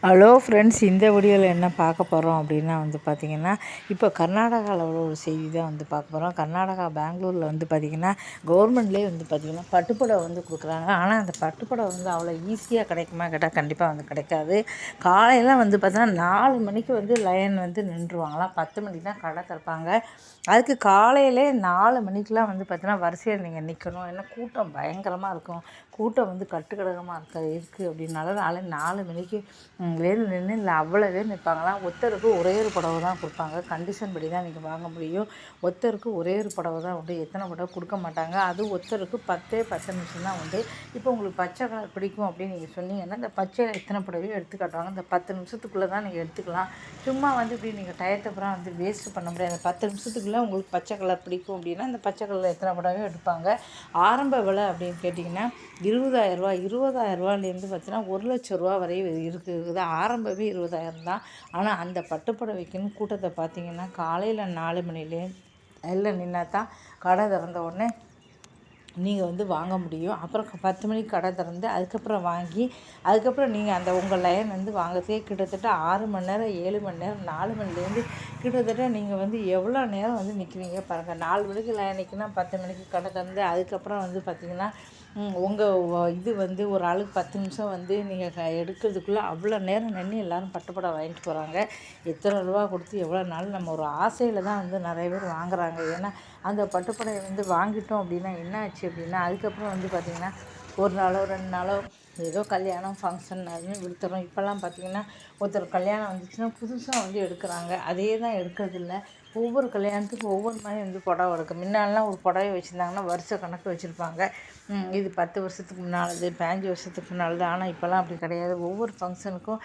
Hello friends, இந்த வீடியோவில் என்ன பார்க்க போகிறோம் அப்படின்னா பார்த்திங்கன்னா, இப்போ கர்நாடகாவில் உள்ள ஒரு செய்தி தான் பார்க்க போகிறோம். கர்நாடகா பெங்களூரில் பார்த்திங்கன்னா, கவர்மெண்ட்லேயே பார்த்திங்கன்னா பட்டுப்புடவை கொடுக்குறாங்க. ஆனால் அந்த பட்டுப்புடவை அவ்வளோ ஈஸியாக கிடைக்குமா கேட்டால் கண்டிப்பாக கிடைக்காது. காலையில் பார்த்தீங்கன்னா 4 மணிக்கு லைன் நின்றுவாங்களாம். 10 மணிக்கு தான் கடை திறப்பாங்க. அதுக்கு காலையிலே 4 மணிக்கெலாம் பார்த்தீங்கன்னா வரிசையில் நீங்கள் நிற்கணும். ஏன்னா கூட்டம் பயங்கரமாக இருக்கும். கூட்டம் கட்டுக்கடகமாக இருக்குது அப்படின்னால 4 மணிக்கு நின்று இல்லை அவ்வளோ பேர் நிற்பாங்களாம். ஒருத்தருக்கு ஒரே ஒரு புடவை தான் கொடுப்பாங்க. கண்டிஷன் படி தான் நீங்கள் வாங்க முடியும். ஒருத்தருக்கு ஒரே ஒரு புடவை தான் உண்டு. எத்தனை புடவை கொடுக்க மாட்டாங்க. அது ஒருத்தருக்கு 10 நிமிஷம் தான் உண்டு. இப்போ உங்களுக்கு பச்சை கலர் பிடிக்கும் அப்படின்னு நீங்கள் சொன்னீங்கன்னா இந்த பச்சையில் எத்தனை புடவையும் எடுத்து காட்டுவாங்க. இந்த 10 நிமிஷத்துக்குள்ளே தான் நீங்கள் எடுத்துக்கலாம். சும்மா இப்படி நீங்கள் டயத்தப்புறம் வேஸ்ட் பண்ண முடியாது. அந்த 10 நிமிஷத்துக்குள்ளே உங்களுக்கு பச்சை கலர் பிடிக்கும் அப்படின்னா அந்த பச்சை கலரில் எத்தனை புடவையும் எடுப்பாங்க. ஆரம்ப விலை அப்படின்னு கேட்டிங்கன்னா 20,000 ரூபா. 20,000 பார்த்தீங்கன்னா 1,00,000 ரூபா வரை இருக்குது. ஆரம்பமே 20,000 தான். ஆனால் அந்த பட்டுப்புடவைக்குன்னு கூட்டத்தை பார்த்திங்கன்னா காலையில் 4 மணிலே எல்லாம் நின்னா தான் கடை திறந்த உடனே நீங்கள் வாங்க முடியும். அப்புறம் 10 மணிக்கு கடை திறந்து அதுக்கப்புறம் வாங்கி அதுக்கப்புறம் நீங்கள் அந்த உங்கள் லைன் வாங்கிறதுக்கே கிட்டத்தட்ட 6 மணி நேரம் 7 மணி நேரம் 4 மணிலேருந்து கிட்டத்தட்ட நீங்கள் எவ்வளோ நேரம் நிற்கிறீங்க பாருங்கள். 4 மணிக்கு லைன் நிற்கினா 10 மணிக்கு கடை திறந்து அதுக்கப்புறம் பார்த்திங்கன்னா உங்கள் இது ஒரு ஆளுக்கு 10 நிமிஷம் நீங்கள் எடுக்கிறதுக்குள்ளே அவ்வளோ நேரம் நின்று எல்லோரும் பட்டுப்புடவை வாங்கிட்டு போகிறாங்க. எத்தனை ரூபா கொடுத்து எவ்வளோ நாள் நம்ம ஒரு ஆசையில் தான் நிறைய பேர் வாங்குகிறாங்க. ஏன்னா அந்த பட்டுப்புடவை வாங்கிட்டோம் அப்படின்னா என்ன ஆச்சு அப்படின்னா அதுக்கப்புறம் பார்த்திங்கன்னா ஒரு நாளோ 2 நாளோ ஏதோ கல்யாணம் ஃபங்க்ஷன் அதுன்னு விழுத்துறோம். இப்போல்லாம் பார்த்திங்கன்னா ஒருத்தர் கல்யாணம் வந்துச்சுன்னா புதுசாக எடுக்கிறாங்க. அதே தான் எடுக்கிறதில்ல. ஒவ்வொரு கல்யாணத்துக்கும் ஒவ்வொரு மாதிரி புடவை எடுக்கும். முன்னாடிலாம் ஒரு புடவை வச்சுருந்தாங்கன்னா வருஷ கணக்கு வச்சுருப்பாங்க. இது 10 வருஷத்துக்கு முன்னாலது 15 வருஷத்துக்கு முன்னாலது. ஆனால் இப்போல்லாம் அப்படி கிடையாது. ஒவ்வொரு ஃபங்க்ஷனுக்கும்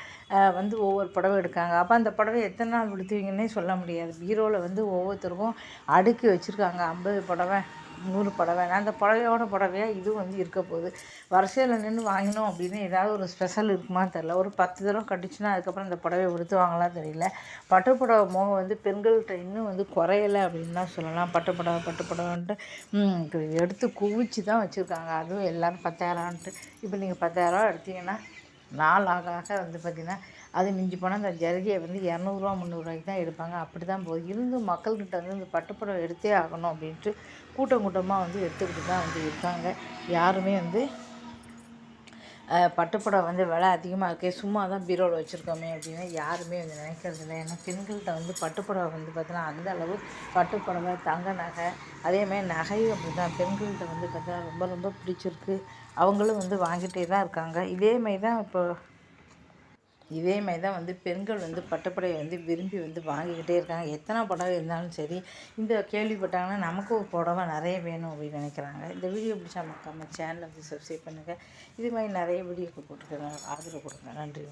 ஒவ்வொரு புடவை எடுக்காங்க. அப்போ அந்த புடவை எத்தனை நாள் உடுத்துவீங்கன்னே சொல்ல முடியாது. பீரோவில் ஒவ்வொருத்தருக்கும் அடுக்கி வச்சுருக்காங்க. 50 புடவை 100 புடவை. அந்த புடவையோட புடவையாக இதுவும் இருக்க போகுது. வரிசையில் நின்று வாங்கினோம் அப்படின்னு ஏதாவது ஒரு ஸ்பெஷல் இருக்குமான்னு தெரில. ஒரு 10 தடவை கட்டிச்சுன்னா அதுக்கப்புறம் இந்த புடவையை உடுத்துவாங்களாம் தெரியல. பட்டுப்புடவை மோகம் பெண்கள்கிட்ட இன்னும் குறையலை அப்படின்னு தான் சொல்லலாம். பட்டுப்புடவைன்ட்டு எடுத்து குவிச்சு தான் வச்சுருக்காங்க. அதுவும் எல்லோரும் 10,000ன்ட்டு. இப்போ நீங்கள் 10,000 எடுத்தீங்கன்னா நாள் ஆக ஆக பார்த்திங்கன்னா அது மிஞ்சி போனால் அந்த ஜரிகையை 200 300 தான் எடுப்பாங்க. அப்படி தான் போகுது. இருந்தும் மக்கள்கிட்ட இந்த பட்டுப்புடவை எடுத்தே ஆகணும் அப்படின்ட்டு கூட்டமாக எடுத்துக்கிட்டு தான் இருக்காங்க. யாருமே பட்டுப்புடவை விலை அதிகமாக இருக்கே சும்மா தான் பீரோவில் வச்சுருக்கோமே அப்படின்னு யாருமே நினைக்கிறதில்ல. ஏன்னா பெண்கள்கிட்ட பட்டுப்புடவை பார்த்தீங்கன்னா அந்தளவு பட்டுப்புடவை தங்க நகை அதேமாதிரி நகையும் அப்படி தான் பெண்கள்கிட்ட பார்த்தீங்கன்னா ரொம்ப ரொம்ப பிடிச்சிருக்கு. அவங்களும் வாங்கிட்டே தான் இருக்காங்க. இதேமாதிரி தான் பெண்கள் பட்டுப்புடவை விரும்பி வாங்கிக்கிட்டே இருக்காங்க. எத்தனை புடவை இருந்தாலும் சரி இந்த கேள்விப்பட்டாங்கன்னா நமக்கு ஒரு புடவை நிறைய வேணும் அப்படின்னு நினைக்கிறாங்க. இந்த வீடியோ பிடிச்சா மறக்காம சேனலை சப்ஸ்கிரைப் பண்ணுங்கள். இது மாதிரி நிறைய வீடியோக்கு போட்டுக்கிறேன். ஆதரவு கொடுங்க. நன்றி.